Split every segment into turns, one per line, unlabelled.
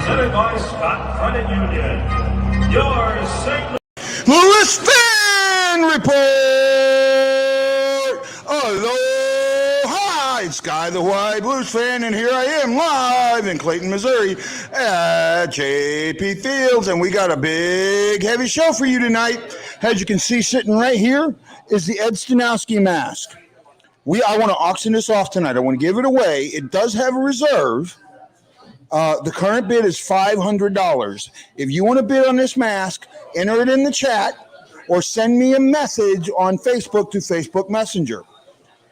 presented by Scott Credit Union. Your St.
Louis Fan Report! Aloha! It's Guy the Hawaii Blues fan, and here I am live in Clayton, Missouri at JP Fields, and we got a big, heavy show for you tonight. As you can see, sitting right here is the Staniowski Mask. I want to auction this off tonight. I want to give it away. It does have a reserve. The current bid is $500. If you want to bid on this mask, enter it in the chat or send me a message on Facebook to Facebook Messenger,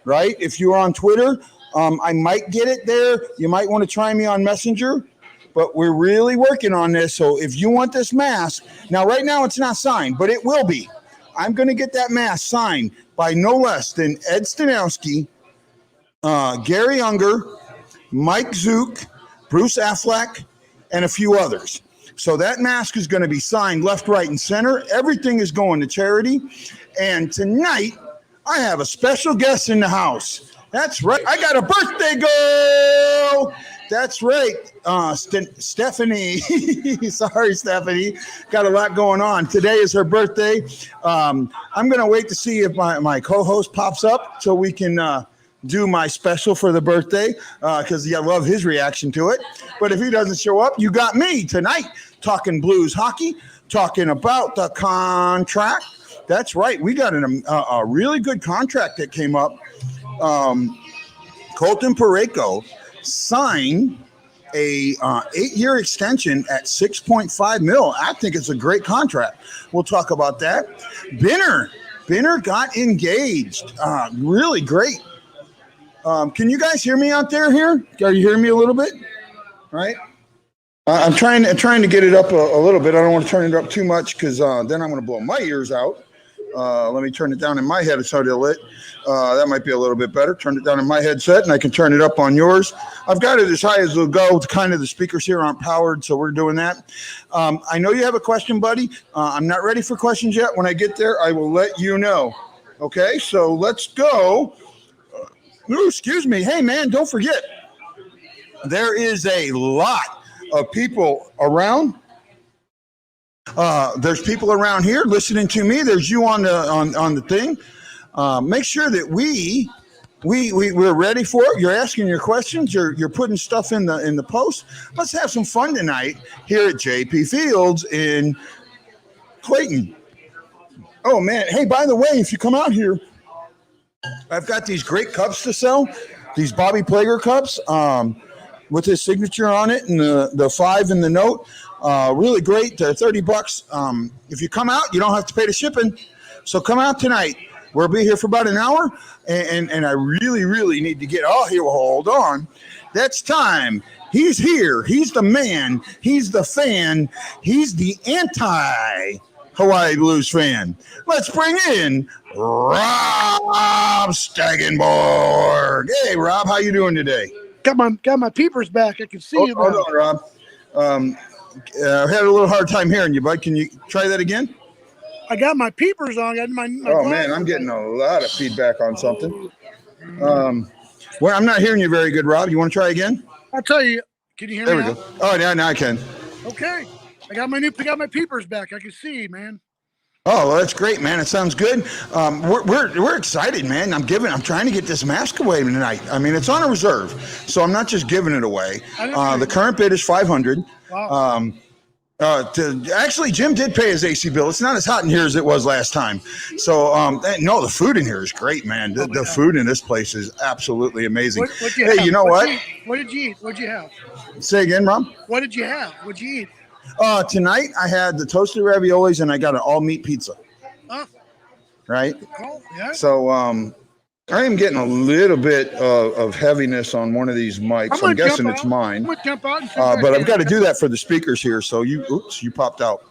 right? If you're on Twitter, I might get it there. You might want to try me on Messenger, but we're really working on this. So if you want this mask, now right now it's not signed, but it will be. I'm going to get that mask signed by no less than Ed Staniowski, Gary Unger, Mike Zook, Bruce Affleck, and a few others. So that mask is going to be signed left, right, and center. Everything is going to charity. And tonight, I have a special guest in the house. That's right. I got a birthday girl. That's right. Stephanie. Sorry, Stephanie. Got a lot going on. Today is her birthday. I'm going to wait to see if my co-host pops up so we can do my special for the birthday because I love his reaction to it. But if he doesn't show up, you got me tonight talking Blues hockey, talking about the contract. That's right. We got a really good contract that came up. Colton Parayko signed a 8-year extension at $6.5 million. I think it's a great contract. We'll talk about that. Binner got engaged. Really great. Can you guys hear me out there here? Are you hearing me a little bit? Right? I'm trying to get it up a little bit. I don't want to turn it up too much because then I'm going to blow my ears out. Let me turn it down in my head. It's already lit. That might be a little bit better. Turn it down in my headset, and I can turn it up on yours. I've got it as high as it'll go. Kind of the speakers here aren't powered, so we're doing that. I know you have a question, buddy. I'm not ready for questions yet. When I get there, I will let you know. Okay, so let's go. Ooh, excuse me. Hey, man, don't forget. There is a lot of people around. There's people around here listening to me. There's you on the thing. Make sure that we're ready for it. You're asking your questions. You're putting stuff in the post. Let's have some fun tonight here at JP Fields in Clayton. Oh man! Hey, by the way, if you come out here, I've got these great cups to sell. These Bobby Plager cups with his signature on it and the 5 in the note. Really great. They're $30. If you come out, you don't have to pay the shipping. So come out tonight. We'll be here for about an hour. And I really, really need to get here. Hold on. That's time. He's here. He's the man. He's the fan. He's the anti-Hawaii Blues fan. Let's bring in Rob Stagenborg. Hey, Rob, how you doing today?
Got my peepers back. I can see you.
Hold on, Rob. I had a little hard time hearing you, bud. Can you try that again?
I got my peepers on. I got my
man, I'm getting a lot of feedback on something. Well, I'm not hearing you very good, Rob. You want to try again?
I'll tell you. Can you hear
me?
me?
There we go. Oh, yeah, now I can.
Okay. I got my peepers back. I can see, man.
Oh, well, that's great, man. It sounds good. We're excited, man. I'm trying to get this mask away tonight. I mean, it's on a reserve, so I'm not just giving it away. The current bid is $500.
Wow.
Actually, Jim did pay his AC bill. It's not as hot in here as it was last time. So, no, the food in here is great, man. The food in this place is absolutely amazing. You know what?
What did you eat? What'd you have?
Say again, Rob?
What did you have? What'd you eat?
Tonight I had the toasted raviolis and I got an all-meat pizza. Right?
Cool. Yeah.
So, I am getting a little bit of heaviness on one of these mics. I'm guessing it's mine.
I'm gonna jump out.
But I've got to do that for the speakers here. So you popped out.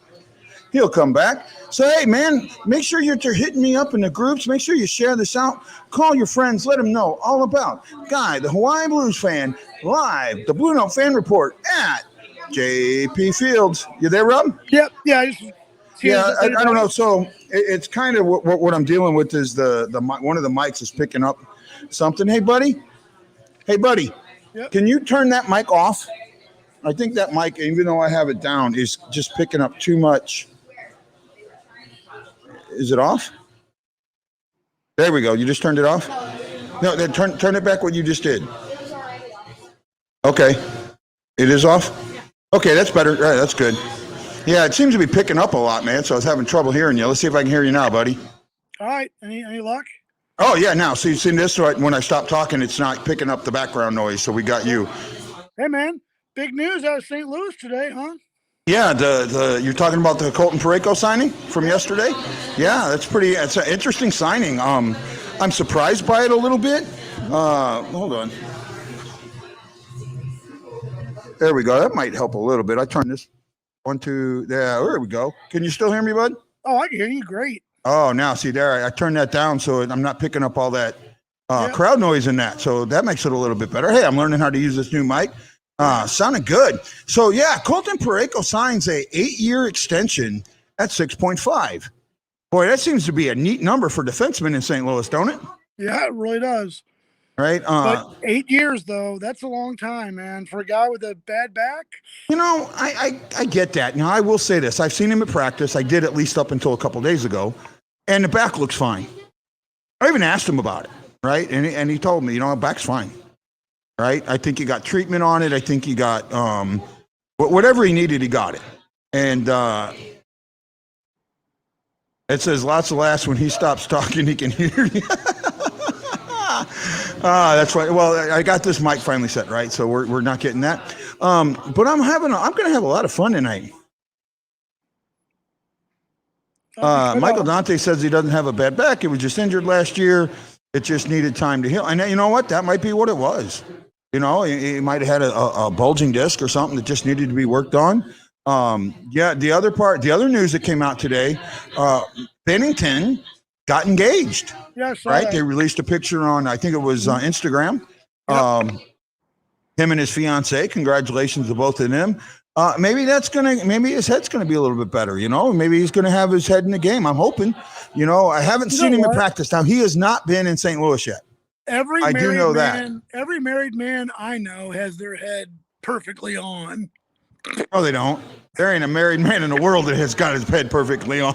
He'll come back. So, hey, man, make sure you're hitting me up in the groups. Make sure you share this out. Call your friends. Let them know all about Guy, the Hawaii Blues fan, live, the Blue Note Fan Report at JP Fields. You there, Rob?
Yep. Yeah.
I don't know. So it's kind of what I'm dealing with is the one of the mics is picking up something. Hey, buddy.
Yep.
Can you turn that mic off? I think that mic, even though I have it down, is just picking up too much. Is it off? There we go. You just turned it off? No, then turn it back what you just did. Okay. It is off? Okay, that's better. All right, that's good. Yeah, it seems to be picking up a lot, man, so I was having trouble hearing you. Let's see if I can hear you now, buddy.
All right. Any luck?
Oh, yeah, now. So you've seen this, right? When I stop talking, it's not picking up the background noise, so we got you.
Hey, man. Big news out of St. Louis today, huh?
Yeah, the you're talking about the Colton Parayko signing from yesterday? Yeah, it's an interesting signing. I'm surprised by it a little bit. Hold on. There we go. That might help a little bit. I turn this 1, 2, there we go. Can you still hear me, bud?
Oh, I can hear you great.
Oh, now see there, I turned that down so I'm not picking up all that crowd noise in that. So that makes it a little bit better. Hey, I'm learning how to use this new mic. Sounded good. So yeah, Colton Parayko signs a 8-year extension at 6.5. Boy, that seems to be a neat number for defensemen in St. Louis, don't it?
Yeah, it really does.
Right.
But 8 years though, that's a long time, man, for a guy with a bad back.
You know, I get that. Now I will say this: I've seen him at practice. I did at least up until a couple days ago, and the back looks fine. I even asked him about it, right? And he told me, back's fine. Right? I think he got treatment on it. I think he got whatever he needed, he got it. And it says lots of laughs when he stops talking, he can hear you. That's right. Well, I got this mic finally set, right? So we're not getting that. But I'm going to have a lot of fun tonight. Michael Dante says he doesn't have a bad back. He was just injured last year. It just needed time to heal. And you know what? That might be what it was. He might have had a bulging disc or something that just needed to be worked on. The other news that came out today, Bennington got engaged.
Yeah,
right? They released a picture on, I think it was Instagram. Yep. Him and his fiance. Congratulations to both of them. Maybe his head's gonna be a little bit better. Maybe he's gonna have his head in the game. I'm hoping. I haven't seen him in practice. Now he has not been in St. Louis yet. Every
married man I know has their head perfectly on.
No, they don't. There ain't a married man in the world that has got his head perfectly on.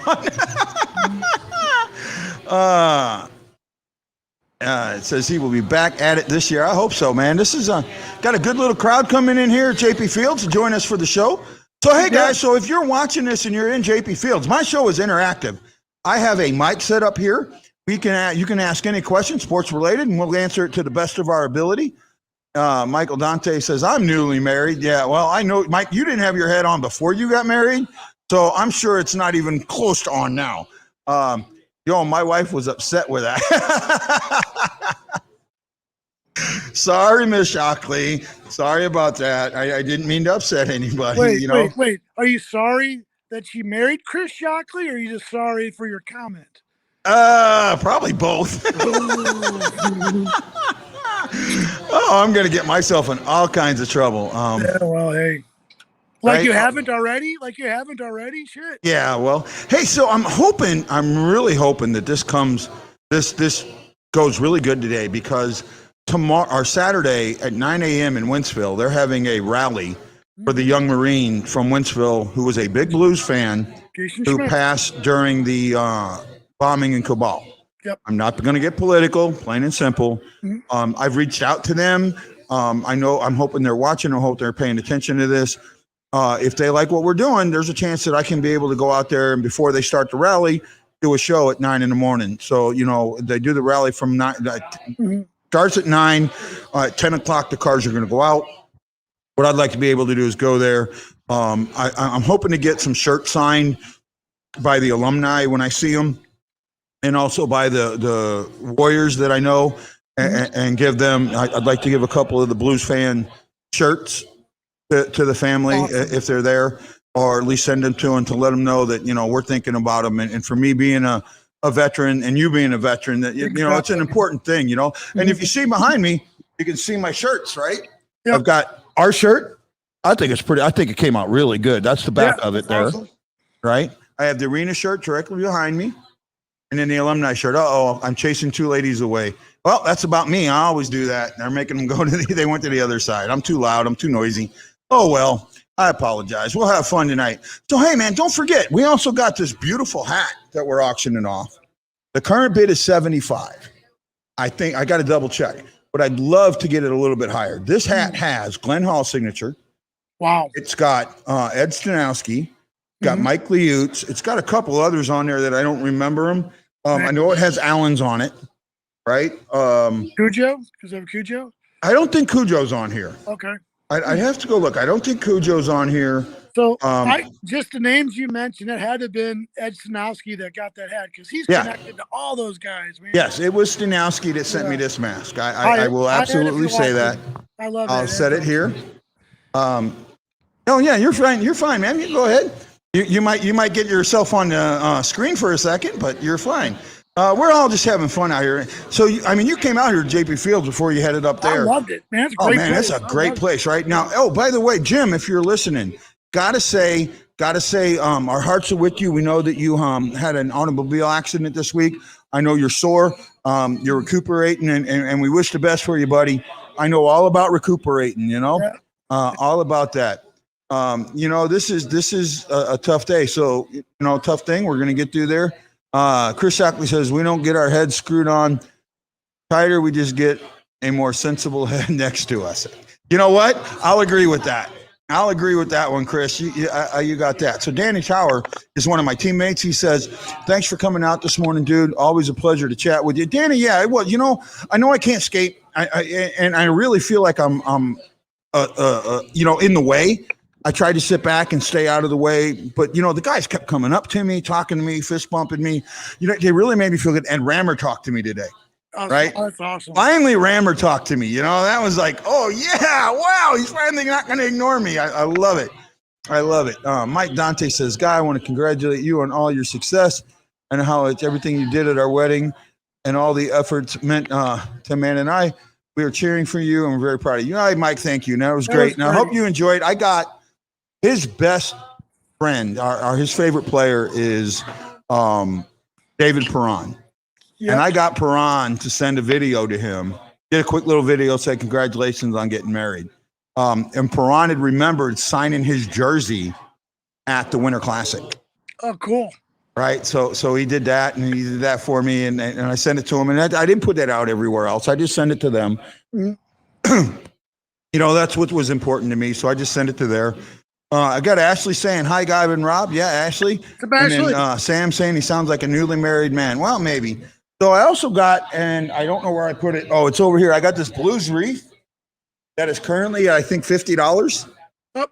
It says he will be back at it this year. I hope so, man. This is got a good little crowd coming in here at JP Fields to join us for the show. So, hey, guys, so if you're watching this and you're in JP Fields, my show is interactive. I have a mic set up here. You can ask any question, sports related, and we'll answer it to the best of our ability. Michael Dante says, I'm newly married. Yeah, well, I know, Mike, you didn't have your head on before you got married, so I'm sure it's not even close to on now. My wife was upset with that. Sorry, Miss Shockley. Sorry about that. I didn't mean to upset anybody.
Wait. Are you sorry that she married Chris Shockley, or are you just sorry for your comment?
Probably both. I'm going to get myself in all kinds of trouble.
Yeah, well, hey. Like you haven't already? Shit.
Yeah, well, hey, so I'm really hoping that this goes really good today, because tomorrow or Saturday at 9 a.m. in Wentzville, they're having a rally for the young Marine from Wentzville who was a big Blues fan who passed during the bombing in Cabal.
Yep.
I'm not going to get political, plain and simple. Mm-hmm. I've reached out to them. I'm hoping they're watching. I hope they're paying attention to this. If they like what we're doing, there's a chance that I can be able to go out there and before they start the rally, do a show at 9 a.m. So, they do the rally from 9, starts at 9, at 10 o'clock, the cars are going to go out. What I'd like to be able to do is go there. I'm hoping to get some shirts signed by the alumni when I see them, and also by the Warriors that I know, and give them, I'd like to give a couple of the Blues fan shirts to the family, awesome, if they're there, or at least send them to them to let them know that, we're thinking about them. And for me being a veteran and you being a veteran, that, it's an important thing, and if you see behind me, you can see my shirts, right? Yep. I've got our shirt. I think it came out really good. That's the back of it there, awesome, right? I have the arena shirt directly behind me, and then the alumni shirt. I'm chasing two ladies away. Well, that's about me. I always do that. They're making them go they went to the other side. I'm too loud. I'm too noisy. Oh, well, I apologize. We'll have fun tonight. So, hey, man, don't forget, we also got this beautiful hat that we're auctioning off. The current bid is $75. I think I got to double check, but I'd love to get it a little bit higher. This hat has Glenn Hall's signature.
Wow.
It's got Ed Stanowski, got Mike Liutz. It's got a couple others on there that I don't remember them. I know it has Allen's on it, right?
Cujo? Does it have Cujo?
I don't think Cujo's on here.
Okay.
I'd have to go look. I don't think Cujo's on here.
So just the names you mentioned, it had to have been Ed Staniowski that got that hat because he's connected to all those guys, man.
Yes, it was Staniowski that sent me this mask. I will absolutely say that.
I love it.
I'll set it here. Oh yeah, you're fine. You're fine, man. You go ahead. You might get yourself on the screen for a second, but you're fine. We're all just having fun out here. So, you came out here to JP Fields before you headed up there.
I loved it, man. It's a great place.
That's a great place right now. Oh, by the way, Jim, if you're listening, gotta say, our hearts are with you. We know that you had an automobile accident this week. I know you're sore. You're recuperating, and we wish the best for you, buddy. I know all about recuperating. All about that. This is a tough day. So, tough thing. We're gonna get through there. Chris Shockley says we don't get our heads screwed on tighter. We just get a more sensible head next to us. You know what? I'll agree with that. I'll agree with that one, Chris. You got that. So Danny Tower is one of my teammates. He says, thanks for coming out this morning, dude. Always a pleasure to chat with you. Danny, yeah, well, I know I can't skate. And I really feel like I'm in the way. I tried to sit back and stay out of the way, but the guys kept coming up to me, talking to me, fist bumping me. They really made me feel good. And Rammer talked to me today. Right?
That's awesome.
Finally, Rammer talked to me. That was like, oh yeah, wow, he's finally not going to ignore me. I love it. I love it. Mike Dante says, Guy, I want to congratulate you on all your success and how it's everything you did at our wedding and all the efforts meant to Man and I. We are cheering for you and we're very proud of you. Mike, thank you. That was great. And I hope you enjoyed. I got his best friend, his favorite player is David Perron. Yep. And I got Perron to send a video to him. Did a quick little video, said congratulations on getting married. And Perron had remembered signing his jersey at the Winter Classic.
Oh, cool. Right.
So he did that, and he did that for me, and I sent it to him. And I didn't put that out everywhere else. I just sent it to them. Mm-hmm. That's what was important to me. So I just sent it to there. I got Ashley saying, hi, Guy and Rob. Yeah, Ashley. And then Sam saying he sounds like a newly married man. Well, maybe. So I also got, and I don't know where I put it. Oh, it's over here. I got this blues wreath that is currently, I think, $50.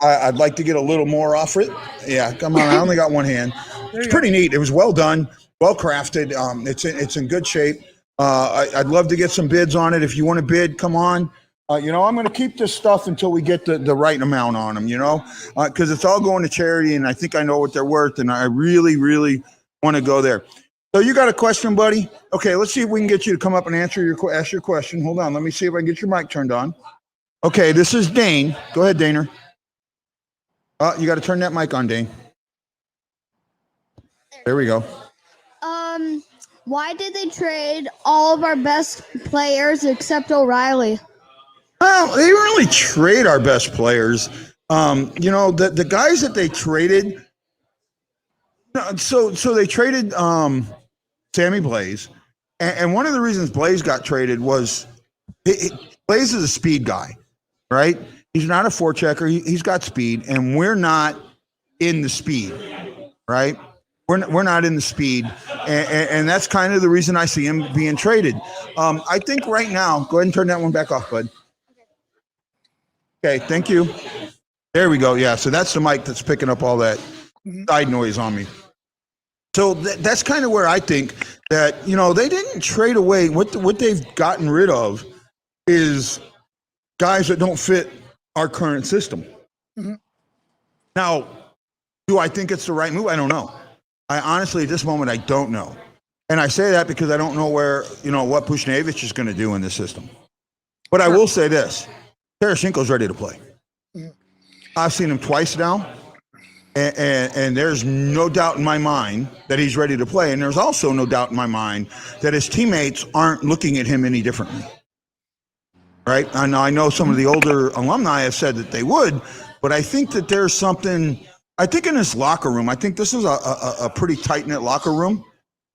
I'd like to get a little more off it. Yeah, come on. I only got one hand. It's pretty neat. It was well done, well crafted. It's in good shape. I'd love to get some bids on it. If you want to bid, come on. I'm going to keep this stuff until we get the right amount on them, because it's all going to charity, and I think I know what they're worth, and I really, really want to go there. So you got a question, buddy? Okay, let's see if we can get you to come up and ask your question. Hold on. Let me see if I can get your mic turned on. Okay, this is Dane. Go ahead, Daner. You got to turn that mic on, Dane. There we go.
Why did they trade all of our best players except O'Reilly?
Well, they didn't really trade our best players. The guys that they traded. So they traded Sammy Blaze, and one of the reasons Blaze got traded was Blaze is a speed guy, right? He's not a forechecker. He's got speed, and we're not in the speed, right? We're not in the speed, and that's kind of the reason I see him being traded. I think right now, go ahead and turn that one back off, bud. Okay, thank you. There we go. Yeah, so that's the mic that's picking up all that side noise on me. So that's kind of where I think that, they didn't trade away. What they've gotten rid of is guys that don't fit our current system. Mm-hmm. Now, do I think it's the right move? I don't know. I honestly, at this moment, I don't know. And I say that because I don't know where, what Pushnevich is going to do in this system. But I will say this. Tarasenko's ready to play. Mm-hmm. I've seen him twice now. And there's no doubt in my mind that he's ready to play. And there's also no doubt in my mind that his teammates aren't looking at him any differently. Right? I know some of the older alumni have said that they would, but I think that there's something. I think in this locker room, I think this is a pretty tight knit locker room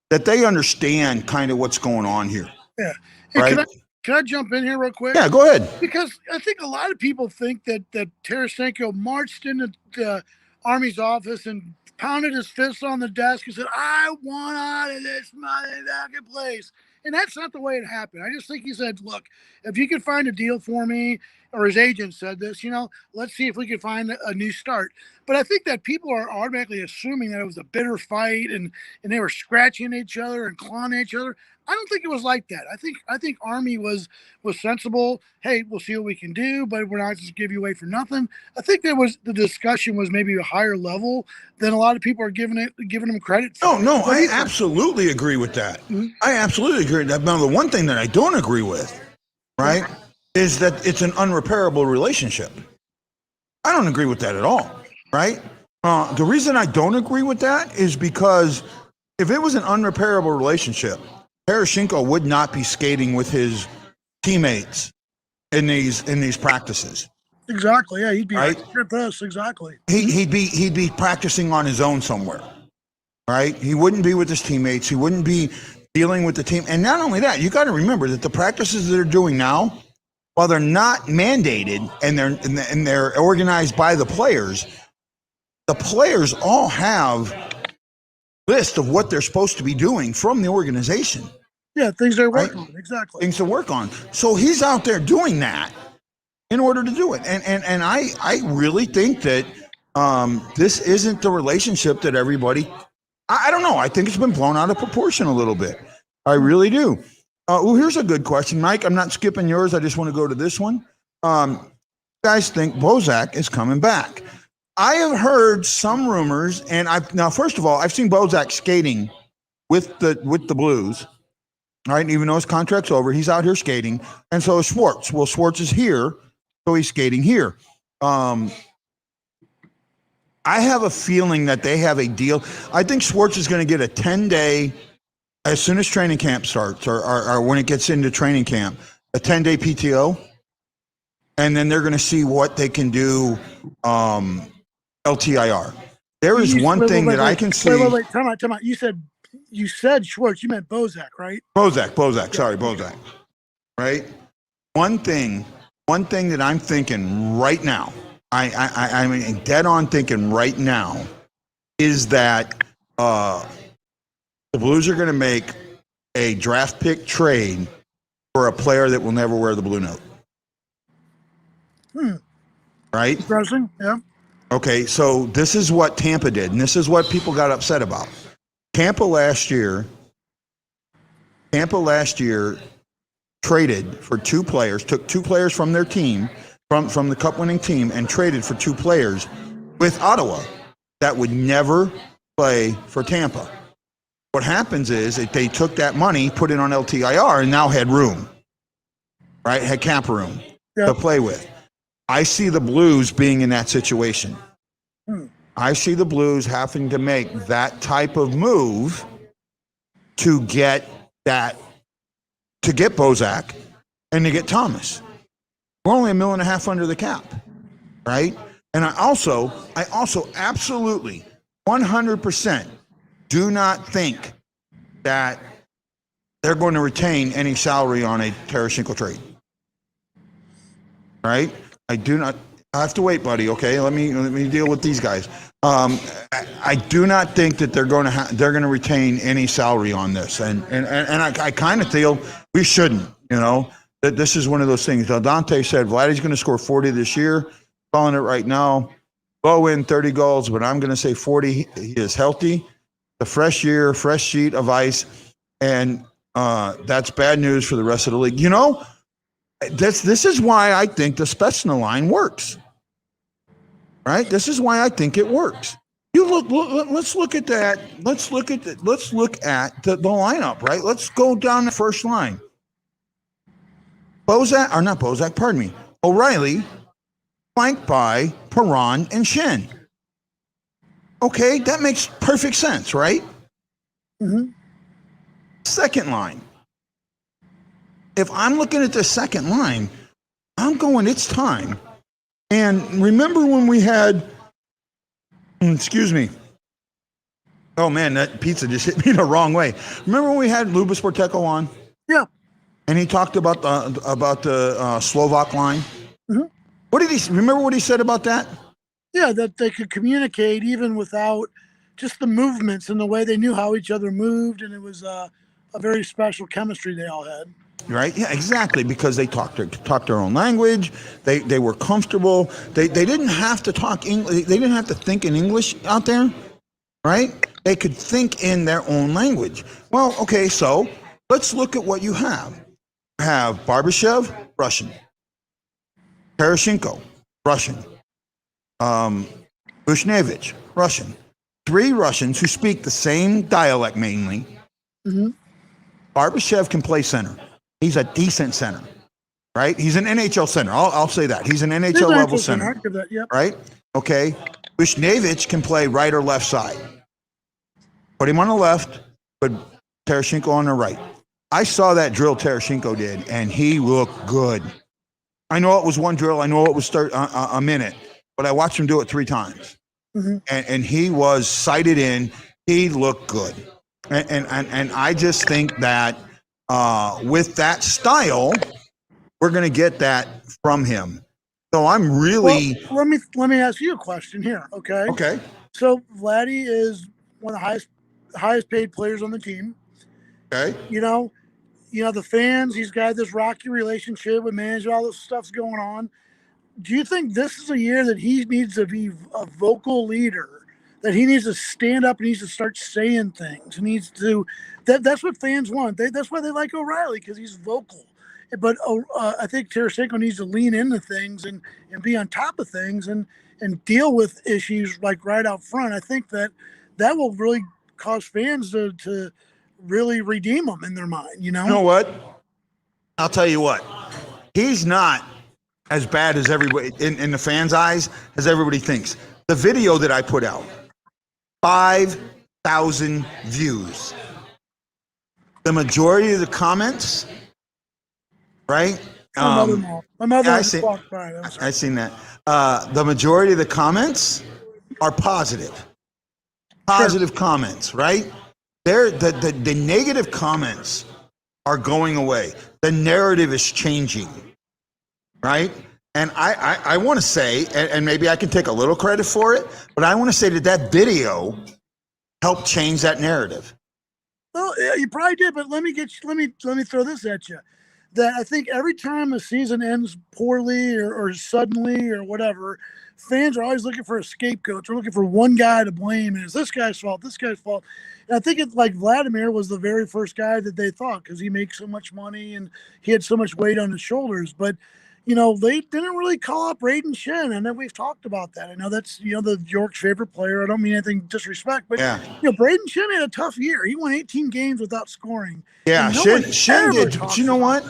that they understand kind of what's going on here.
Yeah. Hey,
right?
Can I jump in here real quick?
Yeah, go ahead.
Because I think a lot of people think that Tarasenko marched into the Army's office and pounded his fist on the desk and said, "I want out of this motherfucking place." And that's not the way it happened. I just think he said, "Look, if you can find a deal for me," or his agent said this, let's see if we can find a new start. But I think that people are automatically assuming that it was a bitter fight and they were scratching each other and clawing at each other. I don't think it was like that. I think Army was sensible. Hey, we'll see what we can do, but we're not just give you away for nothing. I think the discussion was maybe a higher level than a lot of people are giving them credit for.
No, I absolutely agree with that. Mm-hmm. I absolutely agree with that. Now, the one thing that I don't agree with, right, is that it's an unrepairable relationship. I don't agree with that at all, right? The reason I don't agree with that is because if it was an unrepairable relationship, Parayko would not be skating with his teammates in these practices.
Exactly. Yeah, he'd be right at this. Exactly.
He'd be practicing on his own somewhere, right? He wouldn't be with his teammates. He wouldn't be dealing with the team. And not only that, you got to remember that the practices that they're doing now, while they're not mandated and they're organized by the players all have list of what they're supposed to be doing from the organization.
Yeah, things they work on. Exactly.
Things to work on. So he's out there doing that in order to do it. And I really think that this isn't the relationship that everybody, I don't know. I think it's been blown out of proportion a little bit. I really do. Here's a good question, Mike. I'm not skipping yours. I just want to go to this one. Guys think Bozak is coming back. I have heard some rumors, and first of all, I've seen Bozak skating with the Blues. All right, even though his contract's over, he's out here skating, and so is Schwartz. Well, Schwartz is here, so he's skating here. I have a feeling that they have a deal. I think Schwartz is going to get a 10-day, as soon as training camp starts, or when it gets into training camp, a 10-day PTO, and then they're going to see what they can do. LTIR. There is one thing that I can see.
Wait. Time out. You said Schwartz. You meant Bozak, right?
Bozak. Sorry, Bozak. Right. One thing that I'm thinking right now, I mean, dead on thinking right now, is that the Blues are going to make a draft pick trade for a player that will never wear the blue note. Right.
Interesting. Yeah.
Okay, so this is what Tampa did, and this is what people got upset about. Tampa last year traded for two players, took two players from their team, from the cup-winning team, and traded for two players with Ottawa that would never play for Tampa. What happens is that they took that money, put it on LTIR, and now had room, right? Had cap room to play with. I see the Blues being in that situation. I see the Blues having to make that type of move to get Bozak and to get Thomas. We're only $1.5 million under the cap, right? And I also absolutely 100% do not think that they're going to retain any salary on a Tarasenko trade, right? I do not. I have to wait, buddy. Okay, let me deal with these guys. I do not think that they're going to retain any salary on this, and I kind of feel we shouldn't. That this is one of those things. Dante said Vladdy's going to score 40 this year. Calling it right now. Low in 30 goals, but I'm going to say 40. He is healthy. The fresh year, fresh sheet of ice, and that's bad news for the rest of the league. This is why I think the Spetsna line works, right? This is why I think it works. Let's look at that. Let's look at the lineup, right? Let's go down the first line. O'Reilly, flanked by Perron and Shen. Okay, that makes perfect sense, right? Mm-hmm. Second line. If I'm looking at the second line, I'm going, it's time. And remember when we had, excuse me. Oh man, that pizza just hit me the wrong way. Remember when we had Lubis Borteko on?
Yeah.
And he talked about the Slovak line.
Mm-hmm.
What did he remember? What he said about that?
Yeah, that they could communicate even without just the movements and the way they knew how each other moved, and it was a very special chemistry they all had.
Right? Yeah, exactly. Because they talked their own language. They were comfortable. They didn't have to talk English. They didn't have to think in English out there, right? They could think in their own language. Well, okay, so let's look at what you have. You have Barbashev, Russian. Parayko, Russian. Bushnevich, Russian. 3 Russians who speak the same dialect mainly.
Mm-hmm.
Barbashev can play center. He's a decent center, right? He's an NHL center. I'll say that. He's an NHL level center,
yep.
right? Okay. Bushnevich can play right or left side. Put him on the left, but Parayko on the right. I saw that drill Parayko did, and he looked good. I know it was one drill. I know it was a minute, but I watched him do it 3 times. Mm-hmm. And he was sighted in. He looked good. And I just think that with that style, we're going to get that from him. So I'm really.
Well, let me ask you a question here. Okay.
Okay.
So Vladdy is one of the highest paid players on the team.
Okay.
You know the fans. He's got this rocky relationship with management. All this stuff's going on. Do you think this is a year that he needs to be a vocal leader? That he needs to stand up and needs to start saying things. He needs to. That's what fans want. That's why they like O'Reilly, because he's vocal. But I think Tarasenko needs to lean into things and be on top of things and deal with issues like right out front. I think that will really cause fans to really redeem him in their mind. You know
what? I'll tell you what. He's not as bad as everybody in the fans' eyes as everybody thinks. The video that I put out, 5,000 views. The majority of the comments, right?
My mother walked by.
I've seen that. The majority of the comments are positive. Positive comments, right? The negative comments are going away. The narrative is changing, right? And I want to say, and maybe I can take a little credit for it, but I want to say that video helped change that narrative.
Well, yeah, you probably did, but let me throw this at you. That I think every time a season ends poorly or suddenly or whatever, fans are always looking for a scapegoat. They're looking for one guy to blame, and it's this guy's fault. And I think it's like Vladimir was the very first guy that they thought, because he makes so much money and he had so much weight on his shoulders. But they didn't really call up Braden Shen. I know we've talked about that. I know that's, the York's favorite player. I don't mean anything disrespect, but, Braden Shen had a tough year. He won 18 games without scoring.
Yeah, Shen did. But you know what?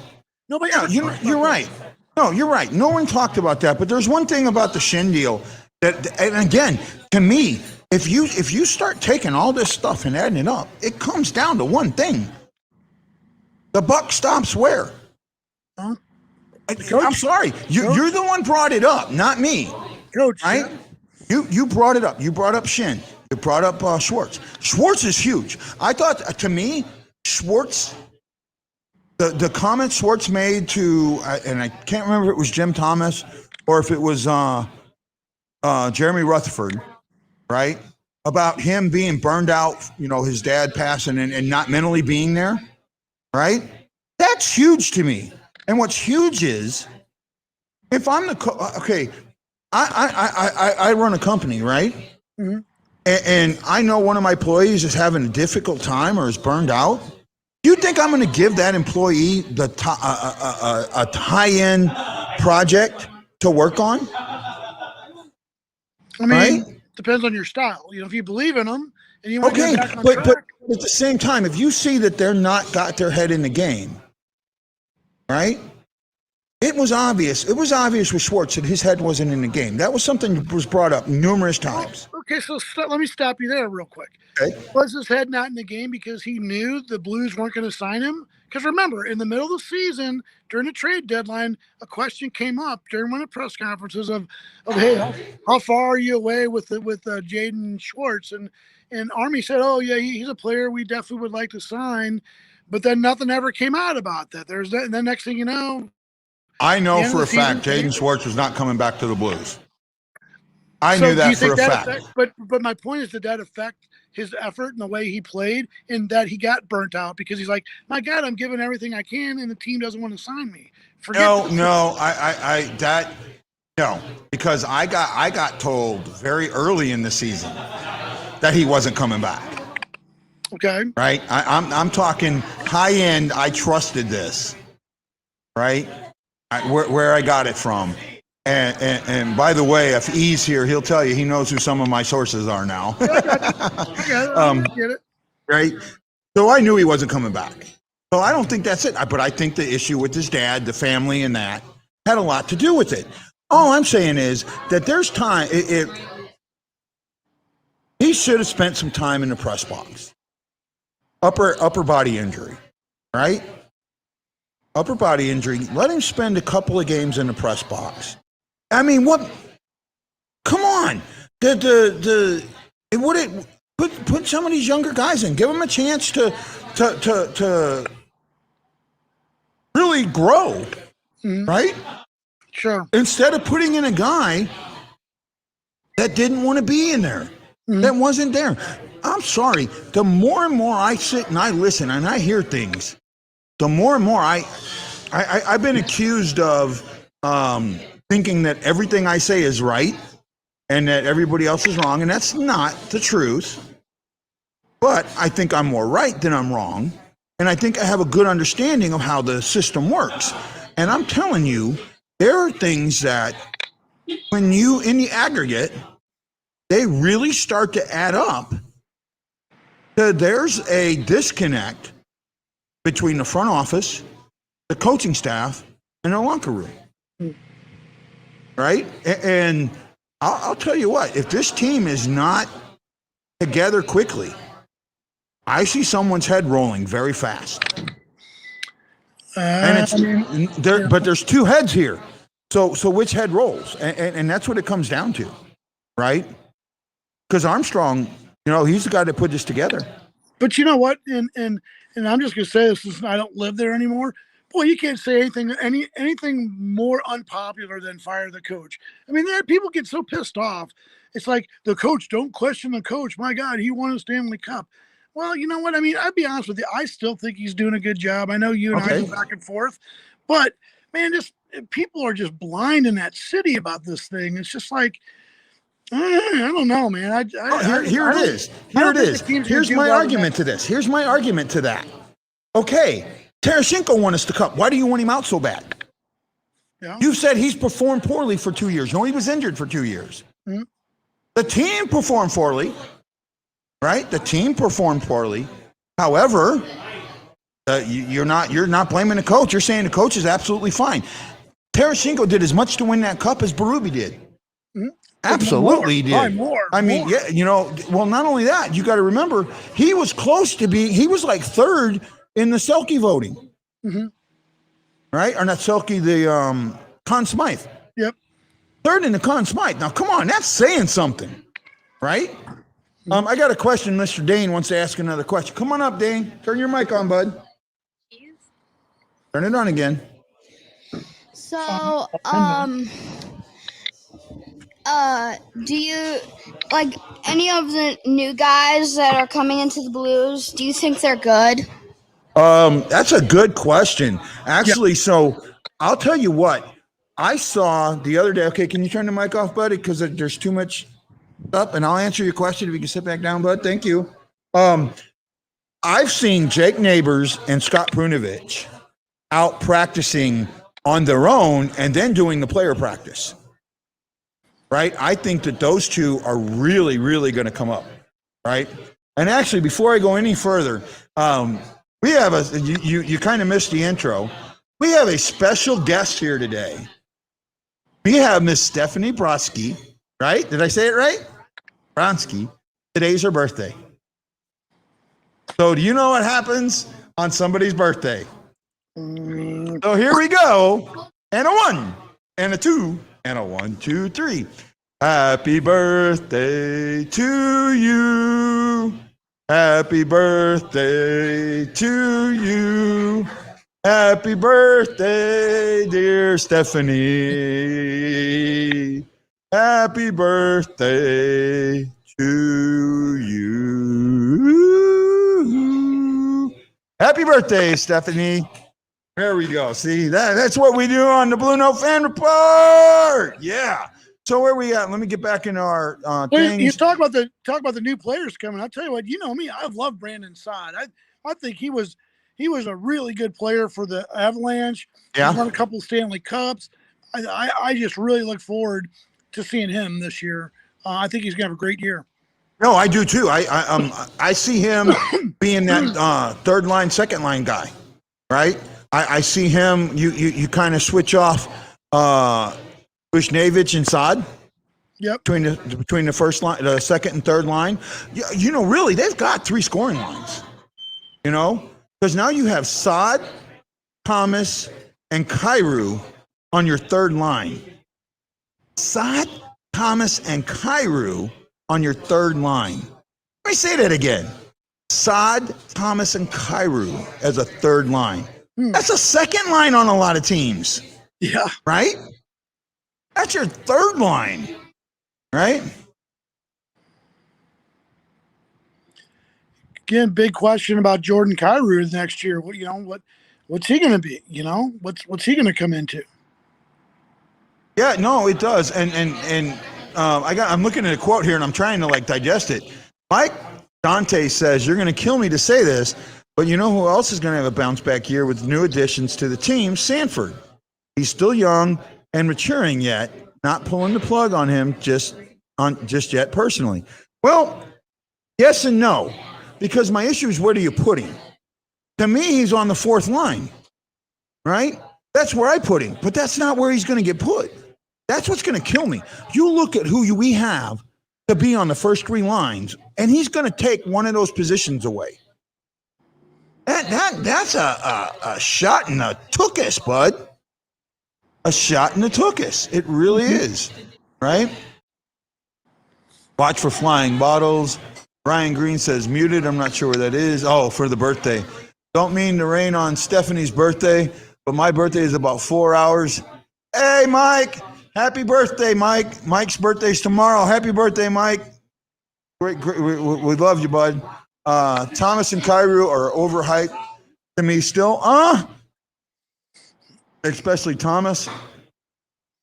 Nobody.
Yeah, you're right. No, you're right. No one talked about that. But there's one thing about the Shen deal that, and again, to me, if you start taking all this stuff and adding it up, it comes down to one thing. The buck stops where?
Huh?
I'm sorry. You're the one brought it up, not me.
Coach,
right? You brought it up. You brought up Shin. You brought up Schwartz. Schwartz is huge. I thought, to me, Schwartz, the comment Schwartz made to, and I can't remember if it was Jim Thomas or if it was Jeremy Rutherford, right? About him being burned out, his dad passing and not mentally being there, right? That's huge to me. And what's huge is, if I'm I run a company, right? Mm-hmm. And I know one of my employees is having a difficult time or is burned out. Do you think I'm going to give that employee a high-end project to work on?
I mean, depends on your style. If you believe in them and you want to get back on track.
But at the same time, if you see that they're not got their head in the game, right? It was obvious. It was obvious with Schwartz that his head wasn't in the game. That was something that was brought up numerous times.
Okay, so let me stop you there real quick.
Okay.
Was his head not in the game because he knew the Blues weren't going to sign him? Because remember, in the middle of the season, during the trade deadline, a question came up during one of the press conferences of hey, how far are you away with Jaden Schwartz? And Army said, oh yeah, he's a player we definitely would like to sign. But then nothing ever came out about that. There's that, and then next thing you know,
I know for a fact Jaden Schwartz was not coming back to the Blues. I
So
knew that for a fact.
But my point is, did that affect his effort and the way he played, and that he got burnt out because he's like, my God, I'm giving everything I can, and the team doesn't want to sign me.
No, because I got told very early in the season that he wasn't coming back.
Okay.
Right. I'm talking high end. I trusted this. Right. Where I got it from. And by the way, if he's here, he'll tell you he knows who some of my sources are now.
I get it.
Right. So I knew he wasn't coming back. So I don't think that's it. But I think the issue with his dad, the family, and that had a lot to do with it. All I'm saying is that there's time. He should have spent some time in the press box. Upper body injury, right? Upper body injury. Let him spend a couple of games in the press box. I mean, what? Come on, put some of these younger guys in. Give them a chance to really grow, right?
Sure.
Instead of putting in a guy that didn't want to be in there, that wasn't there. I'm sorry. The more and more I sit and I listen and I hear things, the more and more I've been accused of thinking that everything I say is right and that everybody else is wrong, and that's not the truth. But I think I'm more right than I'm wrong, and I think I have a good understanding of how the system works. And I'm telling you, there are things that when you, in the aggregate, they really start to add up. There's a disconnect between the front office, the coaching staff, and the locker room. Right? And I'll tell you what, if this team is not together quickly, I see someone's head rolling very fast. But there's two heads here. So which head rolls? And that's what it comes down to, right? Because Armstrong, he's the guy that put this together.
But you know what? And I'm just gonna say this since I don't live there anymore. Boy, you can't say anything more unpopular than fire the coach. I mean, people get so pissed off. It's like the coach, don't question the coach. My God, he won a Stanley Cup. Well, you know what? I mean, I'd be honest with you. I still think he's doing a good job. I know you and I go back and forth, but man, people are just blind in that city about this thing. It's just like, I don't know, man.
Here it is. Here's my argument to this. Here's my argument to that. Okay, Tarasenko won us the cup. Why do you want him out so bad?
Yeah.
You said he's performed poorly for 2 years. No, he was injured for 2 years. Mm-hmm. The team performed poorly, right? The team performed poorly. However, you're not blaming the coach. You're saying the coach is absolutely fine. Tarasenko did as much to win that cup as Berube did. Mm-hmm. Absolutely did.
More.
Yeah, well, not only that, you got to remember, he was like third in the Selke voting. Mm-hmm. Right? Or not Selke, the Conn Smythe.
Yep.
Third in the Conn Smythe. Now, come on, that's saying something, right? Mm-hmm. I got a question. Mr. Dane wants to ask another question. Come on up, Dane. Turn your mic on, bud. Turn it on again.
So, do you like any of the new guys that are coming into the Blues? Do you think they're good?
That's a good question. Actually, yep. So I'll tell you what I saw the other day. Okay, can you turn the mic off, buddy? Because there's too much up, and I'll answer your question if you can sit back down, bud. Thank you. I've seen Jake Neighbors and Scott Prunovich out practicing on their own and then doing the player practice. Right? I think that those two are really, really going to come up. Right? And actually, before I go any further, we have you kind of missed the intro. We have a special guest here today. We have Miss Stephanie Brodsky, right? Did I say it right? Bronsky. Today's her birthday. So do you know what happens on somebody's birthday? So here we go. And a 1, and a 2, and a 1, 2, 3. Happy birthday to you. Happy birthday to you. Happy birthday, dear Stephanie. Happy birthday to you. Happy birthday, Stephanie. There we go. See, that's what we do on the Blue Note Fan Report. Yeah. So where we at? Let me get back in our things.
You talk about the new players coming. I'll tell you what. You know me. I love Brandon Saad. I think he was a really good player for the Avalanche.
Yeah.
He's won a couple of Stanley Cups. I just really look forward to seeing him this year. I think he's gonna have a great year.
No, I do too. I see him being that third line, second line guy, right? I see him. You kind of switch off Bushnevich and Saad.
Yep.
Between the first line, the second and third line. You know, really, they've got 3 scoring lines. You know, because now you have Saad, Thomas, and Kyrou on your third line. Saad, Thomas, and Kyrou on your third line. Let me say that again. Saad, Thomas, and Kyrou as a third line. That's a second line on a lot of teams.
Yeah.
Right? That's your third line. Right?
Again, big question about Jordan Kyrou next year. What's he going to be? You know, what's he going to come into?
Yeah, no, it does. And I'm looking at a quote here and I'm trying to digest it. Mike Dante says, "You're going to kill me to say this, but you know who else is going to have a bounce back year with new additions to the team? Sanford. He's still young and maturing yet. Not pulling the plug on him just yet personally." Well, yes and no, because my issue is, where do you put him? To me, he's on the fourth line, right? That's where I put him, but that's not where he's going to get put. That's what's going to kill me. You look at who we have to be on the first 3 lines, and he's going to take one of those positions away. That's a shot in the tuchus, bud. A shot in the tuchus. It really is, right? Watch for flying bottles. Brian Green says muted. I'm not sure where that is. Oh, for the birthday. Don't mean to rain on Stephanie's birthday, but my birthday is about 4 hours. Hey, Mike. Happy birthday, Mike. Mike's birthday's tomorrow. Happy birthday, Mike. Great. We love you, bud. Thomas and Kyrou are overhyped to me still. Especially Thomas.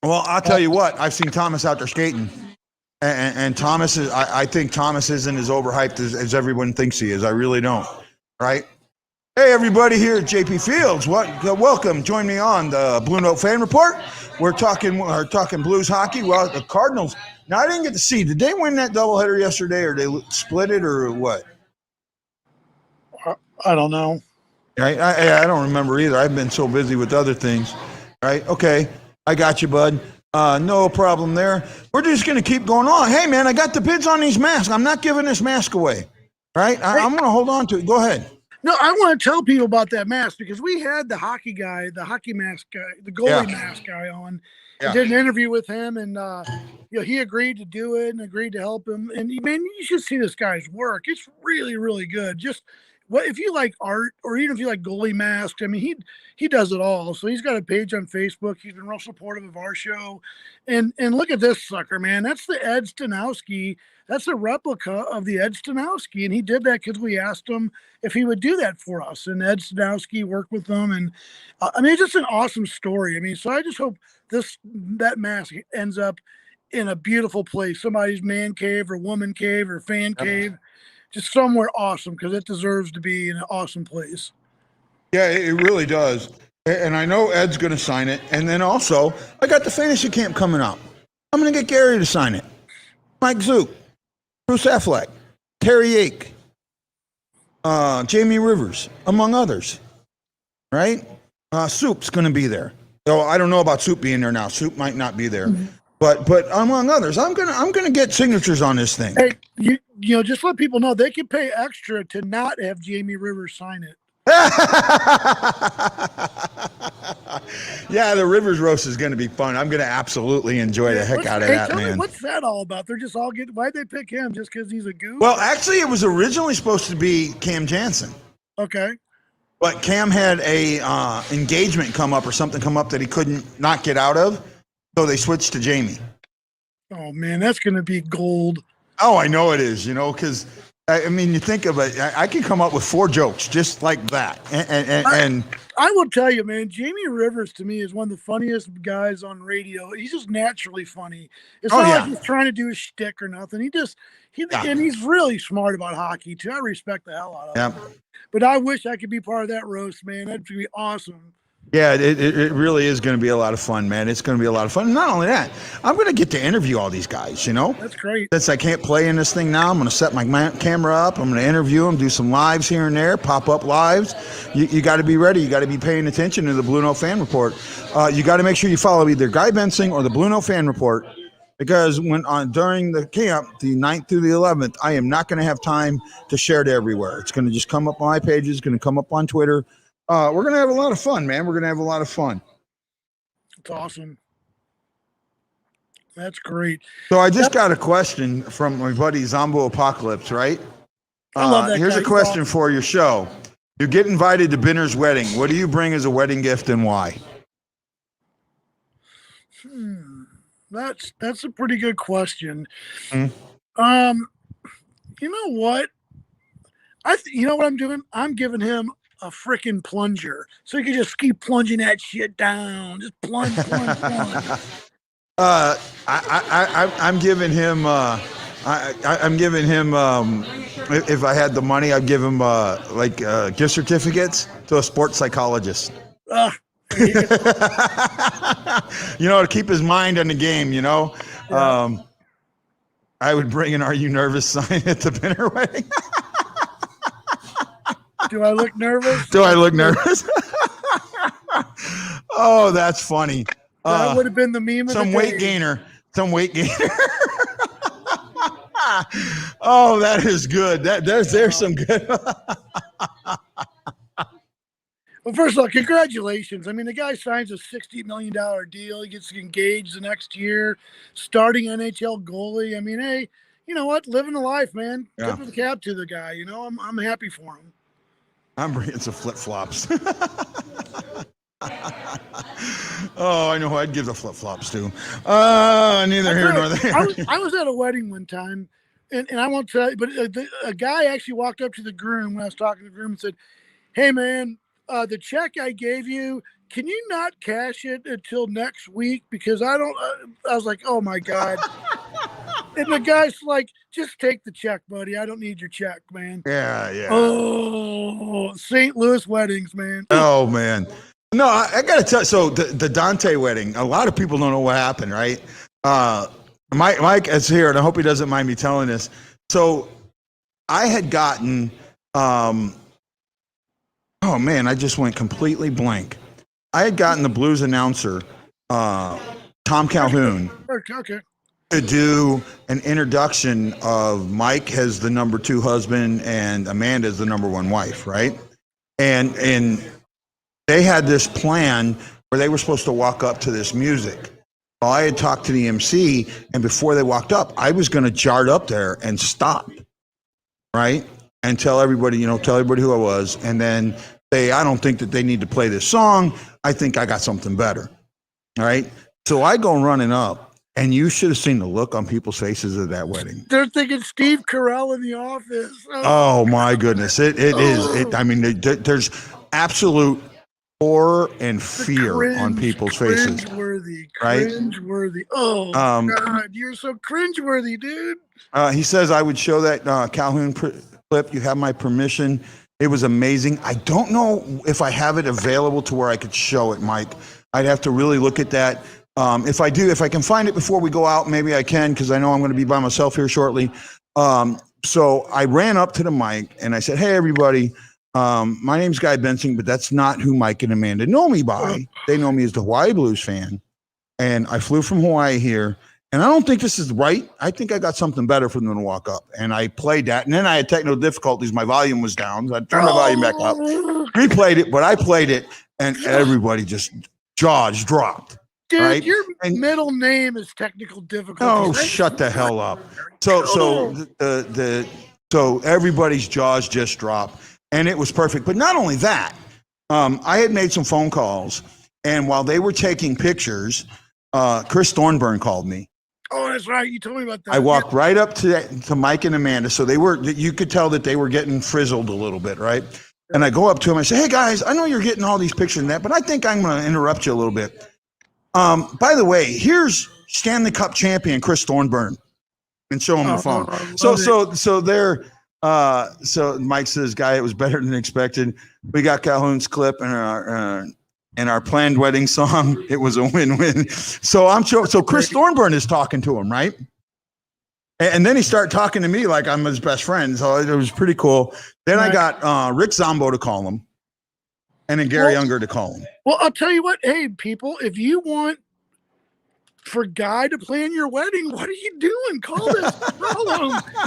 Well, I'll tell you what. I've seen Thomas out there skating. And Thomas is, I think Thomas isn't as overhyped as everyone thinks he is. I really don't. Right? Hey, everybody here at JP Fields. Welcome. Join me on the Blue Note Fan Report. We're talking Blues hockey. Well, the Cardinals. Now, I didn't get to see. Did they win that doubleheader yesterday, or they split it, or what?
I don't know.
Right? I don't remember either. I've been so busy with other things. Right? Okay. I got you, bud. No problem there. We're just going to keep going on. Hey, man, I got the bids on these masks. I'm not giving this mask away. Right? I'm going to hold on to it. Go ahead.
No, I want to tell people about that mask, because we had the hockey mask guy, the goalie mask guy on. Yeah. Did an interview with him, and he agreed to do it and agreed to help him. And man, you should see this guy's work. It's really, really good. Just if you like art, or even if you like goalie masks, I mean, he does it all. So he's got a page on Facebook. He's been real supportive of our show. And look at this sucker, man. That's the Ed Staniowski. That's a replica of the Ed Staniowski. And he did that because we asked him if he would do that for us. And Ed Staniowski worked with them. And I mean, it's just an awesome story. I mean, so I just hope that mask ends up in a beautiful place, somebody's man cave or woman cave or fan cave, just somewhere awesome, because it deserves to be in an awesome place.
Yeah, it really does. And I know Ed's going to sign it. And then also, I got the fantasy camp coming up. I'm going to get Gary to sign it. Mike Zook, Bruce Affleck, Terry Ake, Jamie Rivers, among others. Right? Soup's going to be there. So I don't know about Soup being there now. Soup might not be there. Mm-hmm. But among others, I'm gonna get signatures on this thing.
Hey, you know, just let people know they can pay extra to not have Jamie Rivers sign it.
Yeah, the Rivers roast is going to be fun. I'm going to absolutely enjoy the heck out of that,
tell me,
man.
what's that all about? They're just all getting. Why'd they pick him? Just because he's a goof?
Well, actually, it was originally supposed to be Cam Jansen.
Okay.
But Cam had a engagement come up or something come up that he couldn't not get out of, so they switched to Jamie.
Oh man, that's going to be gold.
Oh, I know it is. Because I mean, you think of it. I can come up with 4 jokes just like that, and
I will tell you, man, Jamie Rivers to me is one of the funniest guys on radio. He's just naturally funny. It's not like he's trying to do a shtick or nothing. And he's really smart about hockey too. I respect the hell out of him. But I wish I could be part of that roast, man. That'd be awesome.
Yeah, it really is going to be a lot of fun, man. It's going to be a lot of fun. Not only that, I'm going to get to interview all these guys,
That's great.
Since I can't play in this thing now, I'm going to set my camera up. I'm going to interview them, do some lives here and there, pop-up lives. You got to be ready. You got to be paying attention to the Blue Note Fan Report. You got to make sure you follow either Guy Bensing or the Blue Note Fan Report, because during the camp, the 9th through the 11th, I am not going to have time to share it everywhere. It's going to just come up on my pages. It's going to come up on Twitter. We're going to have a lot of fun, man. We're going to have a lot of fun.
That's awesome. That's great.
So I just got a question from my buddy Zombo Apocalypse, right?
I love that
Here's
guy.
a question for your show. You get invited to Binner's wedding. What do you bring as a wedding gift and why?
That's a pretty good question.
Mm.
You know what? You know what I'm doing? I'm giving him a freaking plunger, so he can just keep plunging that shit down. Just plunge.
I'm giving him. I'm giving him. If I had the money, I'd give him gift certificates to a sports psychologist. To keep his mind on the game.
Yeah.
I would bring an "Are you nervous?" sign at the Binner wedding.
Do I look nervous?
Do I look nervous? Oh, that's funny.
That would have been the meme of
some
the
weight
day.
gainer. Some weight gainer. Oh, that is good. There's some good.
Well, first of all, congratulations. I mean, the guy signs a $60 million deal. He gets engaged the next year, starting NHL goalie. I mean, hey, you know what? Living the life, man.
Yeah.
Tip of the cap to the guy. I'm happy for him.
I'm bringing some flip-flops. Oh, I know who I'd give the flip-flops to. Neither here nor there.
I was at a wedding one time, and I won't tell you, but a guy actually walked up to the groom when I was talking to the groom and said, "Hey, man, the check I gave you, can you not cash it until next week? Because I don't." I was like, "Oh my God." And the guy's like, "Just take the check, buddy. I don't need your check, man."
Yeah.
Oh, St. Louis weddings, man.
Oh, man. No, I got to tell you, so the Dante wedding, a lot of people don't know what happened, right? Mike is here, and I hope he doesn't mind me telling this. So I had gotten, oh, man, I just went completely blank. I had gotten the Blues announcer, Tom Calhoun,
Okay.
to do an introduction of Mike as the number 2 husband and Amanda as the number 1 wife, right? And they had this plan where they were supposed to walk up to this music. Well, I had talked to the MC, and before they walked up, I was going to jart up there and stop, right? And tell everybody who I was, and then say, I don't think that they need to play this song. I think I got something better, all right? So I go running up. And you should have seen the look on people's faces at that wedding.
They're thinking Steve Carell in The Office.
Oh my goodness. It is. I mean, there's absolute horror and fear on people's faces.
Cringeworthy.
Right?
Cringeworthy. Oh, God. You're so cringeworthy, dude.
He says, I would show that Calhoun clip. You have my permission. It was amazing. I don't know if I have it available to where I could show it, Mike. I'd have to really look at that. If I can find it before we go out, maybe I can, because I know I'm going to be by myself here shortly. So I ran up to the mic and I said, "Hey, everybody, my name's Guy Bensing, but that's not who Mike and Amanda know me by. They know me as the Hawaii Blues fan. And I flew from Hawaii here, And I don't think this is right. I think I got something better for them to walk up. And I played that. And then I had technical difficulties. My volume was down. So I turned the volume back up. Replayed it, but I played it. And everybody just jaws dropped.
Dude,
right?
your
And-
middle name is technical difficulties.
Oh, shut the hell up. So everybody's jaws just dropped. And it was perfect. But not only that, I had made some phone calls. And while they were taking pictures, Chris Thornburn called me.
Oh, that's right. You told me about that.
I walked right up to Mike and Amanda. So you could tell that they were getting frizzled a little bit, right? And I go up to them and say, hey guys, I know you're getting all these pictures and that, but I think I'm going to interrupt you a little bit. By the way, here's Stanley Cup champion Chris Thornburn, and show him the phone. So Mike says, guy, it was better than expected. We got Calhoun's clip and our planned wedding song. It was a win-win. So Chris Thornburn is talking to him, right? And then he started talking to me like I'm his best friend. So it was pretty cool. Then I got Rick Zombo to call him, and then Gary Unger to call him.
Well, I'll tell you what. Hey, people, if you want for Guy to plan your wedding, what are you doing? Call him.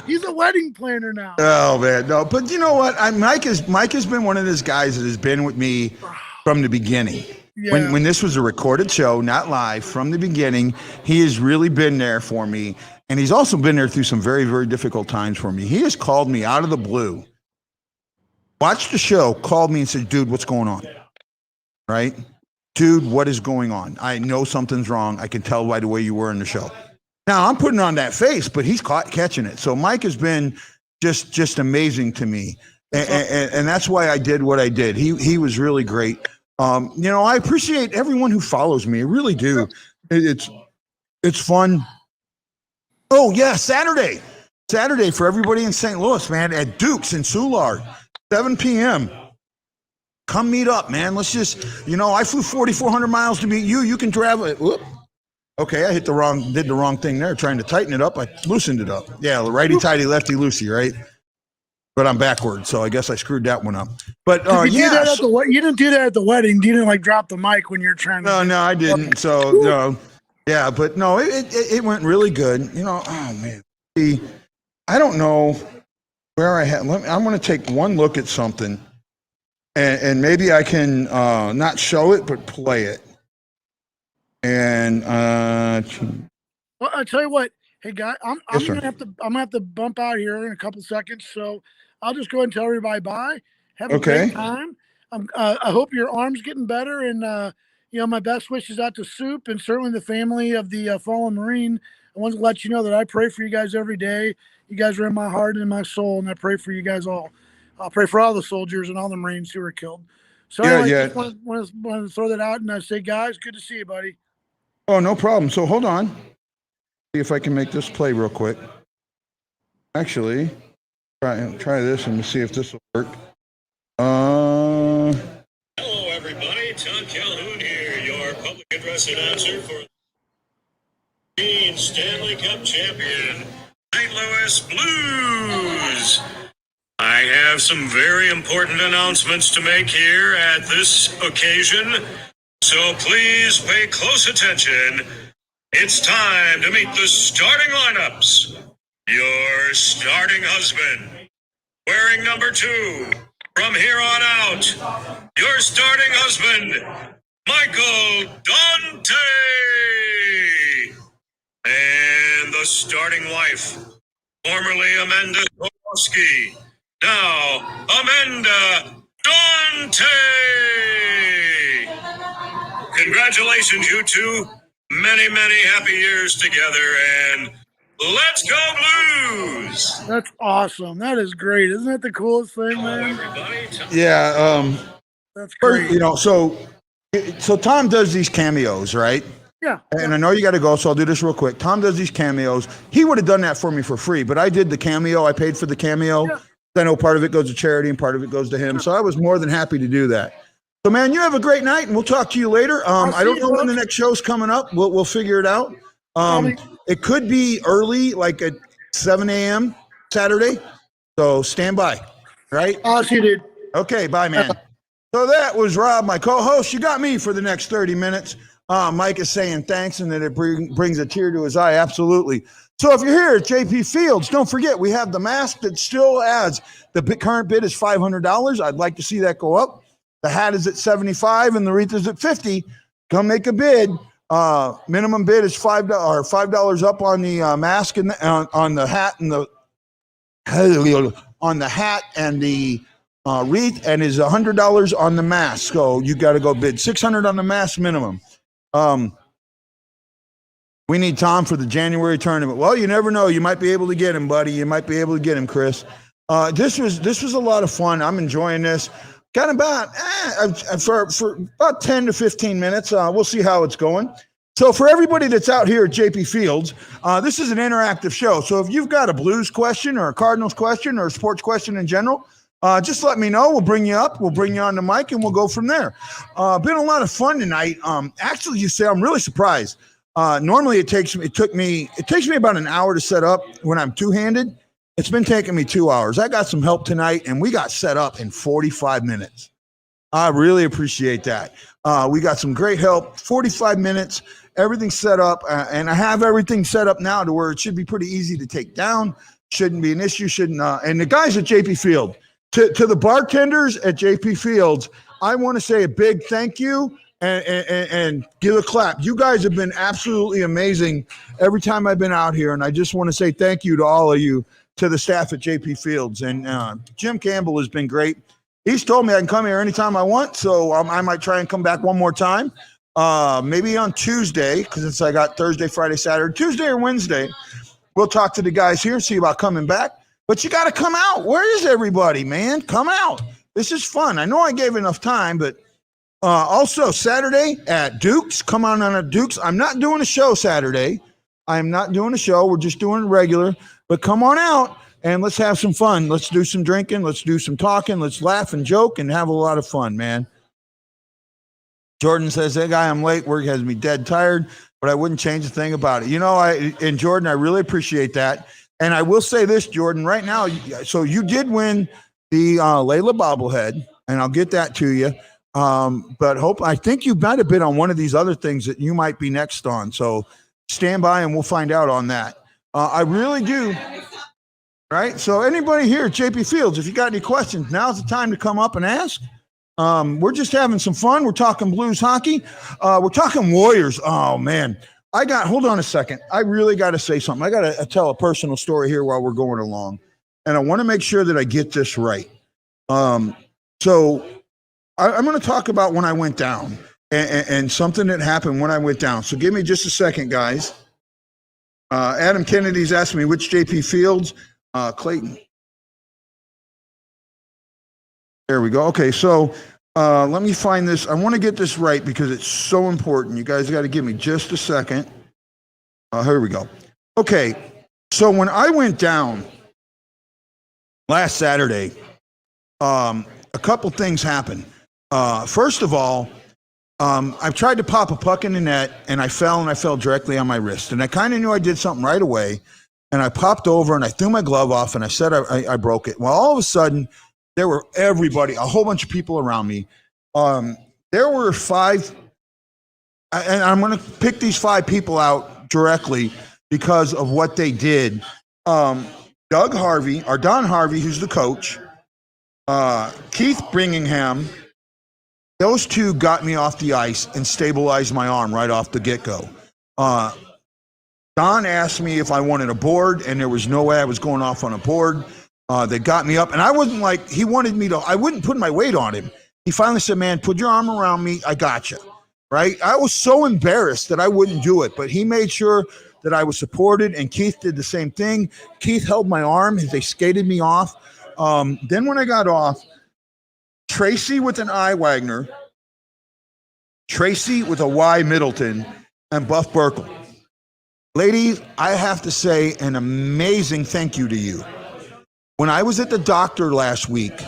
He's a wedding planner now.
Oh man, no. But you know what? Mike has been one of those guys that has been with me from the beginning. Yeah. When this was a recorded show, not live, from the beginning, he has really been there for me. And he's also been there through some very, very difficult times for me. He has called me out of the blue, watched the show, called me and said, dude, what's going on? Right? Dude, what is going on? I know something's wrong. I can tell by the way you were in the show. Now, I'm putting on that face, but he's catching it. So Mike has been just amazing to me. And that's why I did what I did. He was really great. I appreciate everyone who follows me. I really do. It's fun. Oh yeah, Saturday for everybody in St. Louis, man, at Duke's in Soulard, 7 p.m. Come meet up, man. Let's just, I flew 4,400 miles to meet you. You can travel it. Whoop. Okay, I did the wrong thing there, trying to tighten it up. I loosened it up. Yeah, righty tighty, lefty loosey, right? But I'm backwards, so I guess I screwed that one up. But
you didn't do that at the wedding. You didn't drop the mic when you're trying to.
No, I didn't. So yeah, but no, it went really good. Oh man, see, I don't know where I had. I'm going to take one look at something, and maybe I can not show it but play it. And
well, I'll tell you what. Hey, guy, I'm gonna have to bump out here in a couple seconds, so I'll just go ahead and tell everybody bye. Have a great time. I hope your arm's getting better, and my best wishes out to Soup and certainly the family of the fallen Marine. I want to let you know that I pray for you guys every day. You guys are in my heart and in my soul, and I pray for you guys all. I'll pray for all the soldiers and all the Marines who were killed. So I just want to throw that out, and I say, guys, good to see you, buddy.
Oh, no problem. So hold on. See if I can make this play real quick. Actually, try this and see if this will work.
Hello, everybody. Tom Calhoun here, your public address announcer for the Stanley Cup champion, St. Louis Blues. I have some very important announcements to make here at this occasion, so please pay close attention. It's time to meet the starting lineups. Your starting husband, wearing number 2. From here on out, your starting husband, Michael Dante. And the starting wife, formerly Amanda Staniowski, now Amanda Dante. Congratulations, you two. Many, many happy years together, and let's go Blues!
That's awesome. That is great. Isn't that the coolest thing, man?
Yeah.
That's great.
So Tom does these cameos, right?
Yeah.
And I know you got to go, so I'll do this real quick. Tom does these cameos. He would have done that for me for free, but I did the cameo. I paid for the cameo. Yeah. I know part of it goes to charity and part of it goes to him. So I was more than happy to do that. So, man, you have a great night, and we'll talk to you later. I don't know when the next show's coming up. We'll figure it out. It could be early, like at 7 a.m. Saturday. So stand by, right?
I'll see you, dude.
Okay, bye, man. So that was Rob, my co-host. You got me for the next 30 minutes. Mike is saying thanks and that it brings a tear to his eye. Absolutely. So if you're here at JP Fields, don't forget we have the mask that still has the current bid is $500. I'd like to see that go up. The hat is at $75 and the wreath is at $50. Come make a bid. Minimum bid is $5 up on the mask and on the hat and the wreath, and is $100 on the mask. So you got to go bid $600 on the mask minimum. We need Tom for the January tournament. Well, you never know. You might be able to get him, buddy. You might be able to get him, Chris. This was a lot of fun. I'm enjoying this. Got about for about 10 to 15 minutes. We'll see how it's going. So for everybody that's out here at JP Fields, this is an interactive show. So if you've got a Blues question or a Cardinals question or a sports question in general, just let me know. We'll bring you up. We'll bring you on the mic, and we'll go from there. Been a lot of fun tonight. Actually, you say I'm really surprised. Normally it takes me about an hour to set up when I'm two-handed. It's been taking me 2 hours. I got some help tonight, and we got set up in 45 minutes. I really appreciate that. We got some great help. 45 minutes, everything's set up, and I have everything set up now to where it should be pretty easy to take down. Shouldn't be an issue. And the guys at JP Field, to the bartenders at JP Fields, I want to say a big thank you. And give a clap. You guys have been absolutely amazing every time I've been out here, and I just want to say thank you to all of you, to the staff at JP Fields. And Jim Campbell has been great. He's told me I can come here anytime I want, so I might try and come back one more time, maybe on Tuesday, because since I got Thursday, Friday, Saturday, Tuesday or Wednesday. We'll talk to the guys here, see about coming back. But you got to come out. Where is everybody, man? Come out. This is fun. I know I gave enough time, but also Saturday at Duke's. Come on at Duke's. I'm not doing a show Saturday. I'm not doing a show. We're just doing regular. But come on out and let's have some fun. Let's do some drinking. Let's do some talking. Let's laugh and joke and have a lot of fun, man. Jordan says, hey, guy, I'm late. Work has me dead tired, but I wouldn't change a thing about it. You know, and Jordan, I really appreciate that. And I will say this, Jordan, right now, so you did win the Layla bobblehead, and I'll get that to you. But I think you might have been on one of these other things that you might be next on. So stand by and we'll find out on that. I really do. Right. So anybody here at JP Fields, if you got any questions, now's the time to come up and ask. We're just having some fun. We're talking Blues hockey. We're talking Warriors. Oh man, hold on a second. I really got to say something. I got to tell a personal story here while we're going along. And I want to make sure that I get this right. So I'm going to talk about when I went down and something that happened when I went down. So give me just a second, guys. Adam Kennedy's asking me which JP Fields, Clayton. There we go. Okay, so let me find this. I want to get this right because it's so important. You guys got to give me just a second. Here we go. Okay, so when I went down last Saturday, a couple things happened. First of all, I've tried to pop a puck in the net, and I fell directly on my wrist. And I kind of knew I did something right away. And I popped over, and I threw my glove off, and I said I broke it. Well, all of a sudden, there were a whole bunch of people around me. There were 5, and I'm going to pick these 5 people out directly because of what they did. Don Harvey, who's the coach, Keith Bringingham. Those 2 got me off the ice and stabilized my arm right off the get-go. Don asked me if I wanted a board, and there was no way I was going off on a board. They got me up, and I wasn't like, he wanted me to, I wouldn't put my weight on him. He finally said, man, put your arm around me. I got you, right? I was so embarrassed that I wouldn't do it, but he made sure that I was supported, and Keith did the same thing. Keith held my arm as they skated me off. Then when I got off, Tracy with an I Wagner, Tracy with a Y Middleton, and Buff Burkle. Ladies, I have to say an amazing thank you to you. When I was at the doctor last week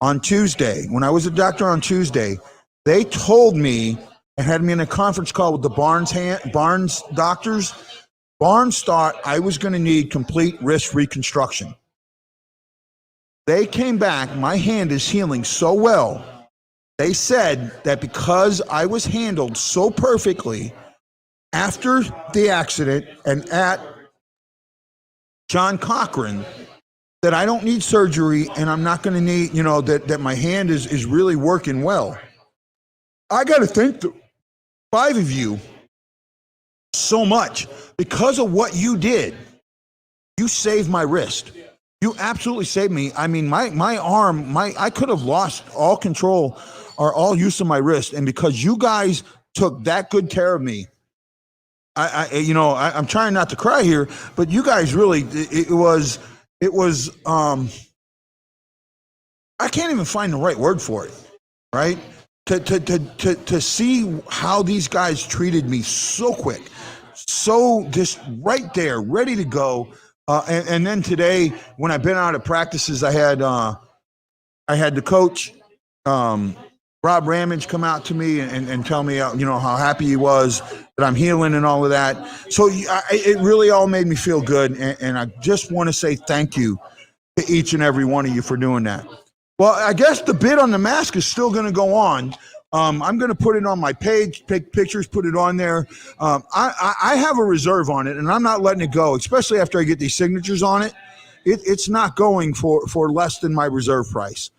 on Tuesday, they told me and had me in a conference call with the Barnes doctors. Barnes thought I was going to need complete wrist reconstruction. They came back. My hand is healing so well They said that because I was handled so perfectly after the accident and at John Cochran, that I don't need surgery and I'm not going to need, that my hand is really working well. I got to thank the 5 of you so much because of what you did. You saved my wrist. You absolutely saved me. I mean, my arm, I could have lost all control or all use of my wrist. And because you guys took that good care of me, I'm trying not to cry here, but you guys really, it was, I can't even find the right word for it, right? To see how these guys treated me so quick, so just right there, ready to go. And then today, when I've been out of practices, I had the coach, Rob Ramage, come out to me and tell me, how happy he was that I'm healing and all of that. So it really all made me feel good. And I just want to say thank you to each and every one of you for doing that. Well, I guess the bid on the mask is still going to go on. I'm going to put it on my page, take pictures, put it on there. I have a reserve on it, and I'm not letting it go, especially after I get these signatures on it. It's not going for less than my reserve price,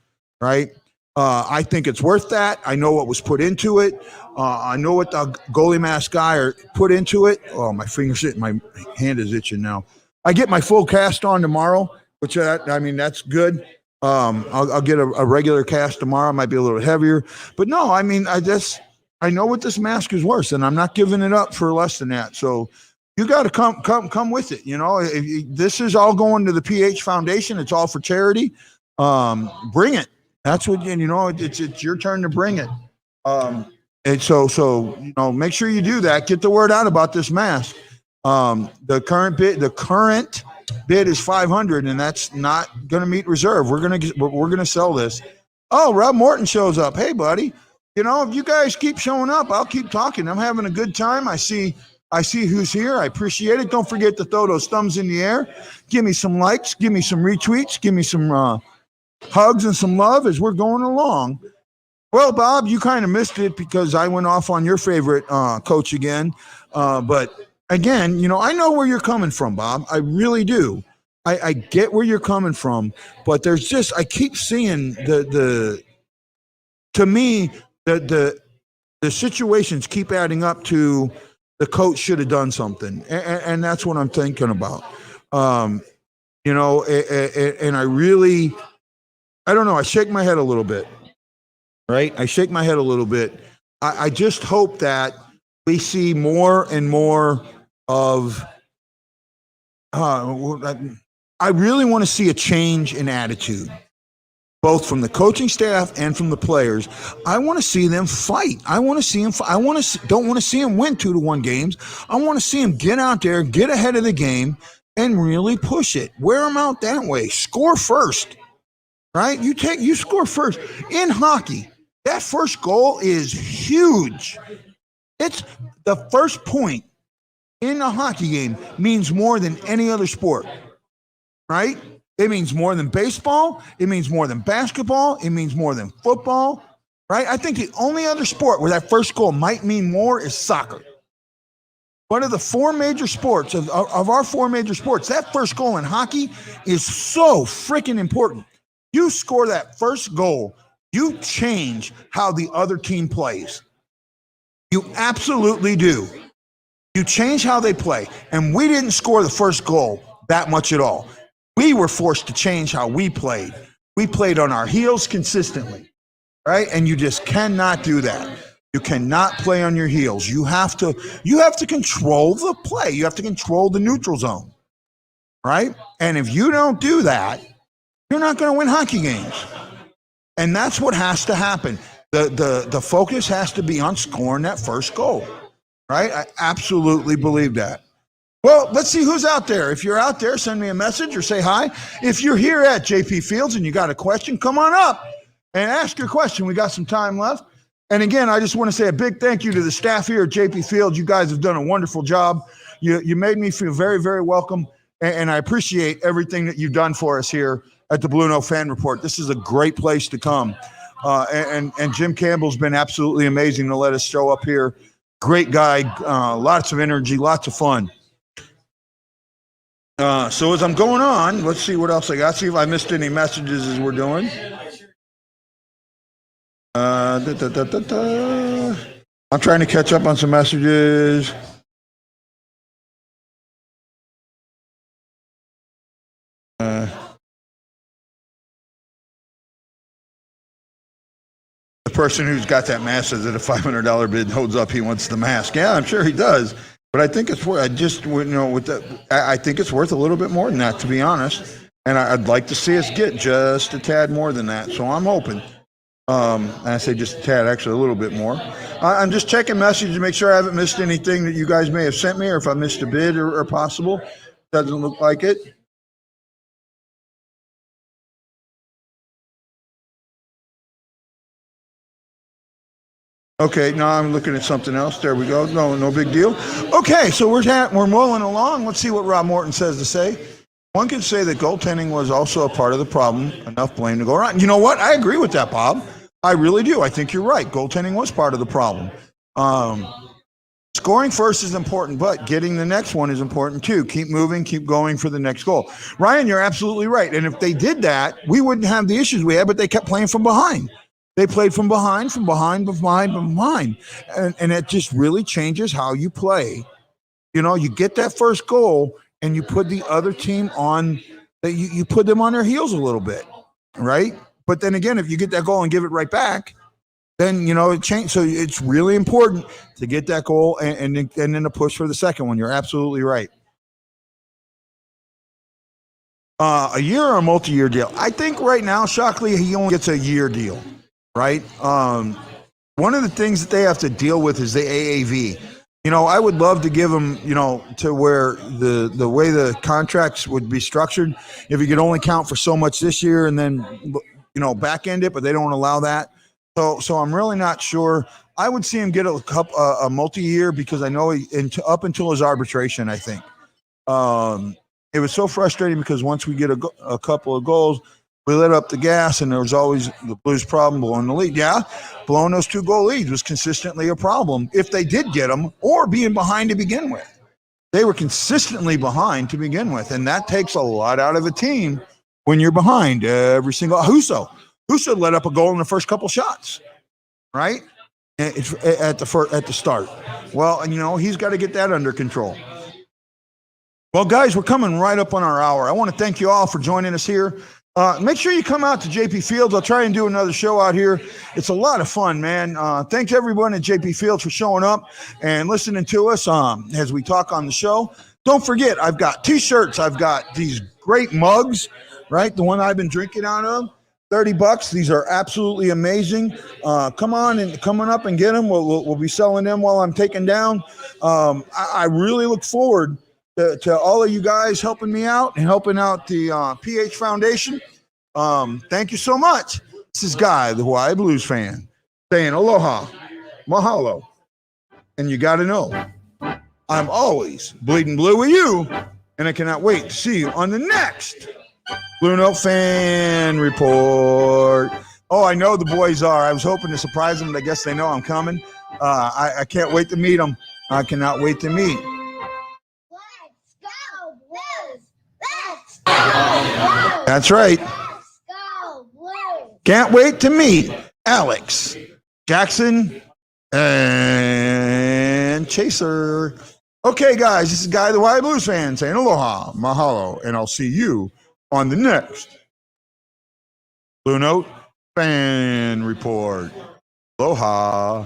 right? I think it's worth that. I know what was put into it. I know what the goalie mask guy put into it. Oh, my my hand is itching now. I get my full cast on tomorrow, which that's good. I'll get a regular cast tomorrow. It might be a little heavier, but no, I know what this mask is worth, and I'm not giving it up for less than that. So you got to come with it. This is all going to the PH Foundation. It's all for charity. Bring it. That's what, it's your turn to bring it. And so, make sure you do that. Get the word out about this mask. The current bid is $500, and that's not going to meet reserve. We're going to sell this. Oh, Rob Morton shows up. Hey, buddy. If you guys keep showing up, I'll keep talking. I'm having a good time. I see who's here. I appreciate it. Don't forget to throw those thumbs in the air. Give me some likes. Give me some retweets. Give me some hugs and some love as we're going along. Well, Bob, you kind of missed it because I went off on your favorite coach again. But again, I know where you're coming from, Bob. I really do. I get where you're coming from, but there's just, I keep seeing to me, the situations keep adding up to the coach should have done something. And that's what I'm thinking about. And I really, I don't know. I shake my head a little bit, right? I shake my head a little bit. I just hope that we see more and more of, I really want to see a change in attitude, both from the coaching staff and from the players. I want to see them fight. I want to see them. Don't want to see them win 2-1 games. I want to see them get out there, get ahead of the game, and really push it. Wear them out that way. Score first, right? You score first in hockey. That first goal is huge. It's the first point in a hockey game means more than any other sport, right? It means more than baseball. It means more than basketball. It means more than football, right? I think the only other sport where that first goal might mean more is soccer. One of the 4 major sports, of our 4 major sports, that first goal in hockey is so freaking important. You score that first goal, you change how the other team plays. You absolutely do. You change how they play. And we didn't score the first goal that much at all. We were forced to change how we played. We played on our heels consistently, right? And you just cannot do that. You cannot play on your heels. You have to control the play. You have to control the neutral zone, right? And if you don't do that, you're not going to win hockey games. And that's what has to happen. The focus has to be on scoring that first goal, right? I absolutely believe that. Well, let's see who's out there. If you're out there, send me a message or say hi. If you're here at JP Fields and you got a question, come on up and ask your question. We got some time left. And again, I just want to say a big thank you to the staff here at JP Fields. You guys have done a wonderful job. You made me feel very, very welcome. And I appreciate everything that you've done for us here at the Blue Note Fan Report. This is a great place to come. And Jim Campbell's been absolutely amazing to let us show up here. Great guy, lots of energy, lots of fun. So as I'm going on, let's see what else I got. See if I missed any messages as we're doing. I'm trying to catch up on some messages. The person who's got that mask says that a $500 bid holds up. He wants the mask. Yeah, I'm sure he does. But I think it's worth. I think it's worth a little bit more than that, to be honest. And I'd like to see us get just a tad more than that. So I'm hoping. And I say just a tad, actually a little bit more. I'm just checking messages to make sure I haven't missed anything that you guys may have sent me, or if I missed a bid or possible. Doesn't look like it. Okay, now I'm looking at something else. There we go. No big deal. Okay, so we're rolling along. Let's see what Rob Morton says to say. One can say that goaltending was also a part of the problem. Enough blame to go around. You know what? I agree with that, Bob. I really do. I think you're right. Goaltending was part of the problem. Scoring first is important, but getting the next one is important too. Keep moving, keep going for the next goal. Ryan, you're absolutely right. And if they did that, we wouldn't have the issues we had, but they kept playing from behind. They played from behind. And it just really changes how you play. You know, you get that first goal and you put the other team on, you put them on their heels a little bit, right? But then again, if you get that goal and give it right back, then, it changed. So it's really important to get that goal and then to push for the second one. You're absolutely right. A year or a multi-year deal? I think right now, Shockley, he only gets a year deal. Right. One of the things that they have to deal with is the AAV. I would love to give them, to where the way the contracts would be structured, if you could only count for so much this year and then, back end it, but they don't allow that. So I'm really not sure. I would see him get a multi-year, because I know up until his arbitration, I think. It was so frustrating because once we get a couple of goals, we let up the gas, and there was always the Blues' problem blowing the lead. Yeah, blowing those 2-goal leads was consistently a problem if they did get them, or being behind to begin with. They were consistently behind to begin with, and that takes a lot out of a team when you're behind every single. Husso let up a goal in the first couple shots, right? At the start. Well, and he's got to get that under control. Well, guys, we're coming right up on our hour. I want to thank you all for joining us here. Make sure you come out to JP Fields. I'll try and do another show out here. It's a lot of fun, man. Thanks everyone at JP Fields for showing up and listening to us as we talk on the show. Don't forget, I've got T-shirts. I've got these great mugs, right? The one I've been drinking out of, $30. These are absolutely amazing. Come on up and get them. We'll be selling them while I'm taking down. I really look forward to all of you guys helping me out and helping out the PH Foundation. Thank you so much. This is Guy, the Hawaii Blues fan, saying aloha, mahalo. And you got to know, I'm always bleeding blue with you, and I cannot wait to see you on the next Blue Note Fan Report. Oh, I know the boys are. I was hoping to surprise them, but I guess they know I'm coming. I can't wait to meet them. I cannot wait to meet. That's right. Can't wait to meet Alex, Jackson, and Chaser. Okay, guys, this is Guy the Hawaii Blues fan saying aloha, mahalo, and I'll see you on the next Blue Note Fan Report. Aloha.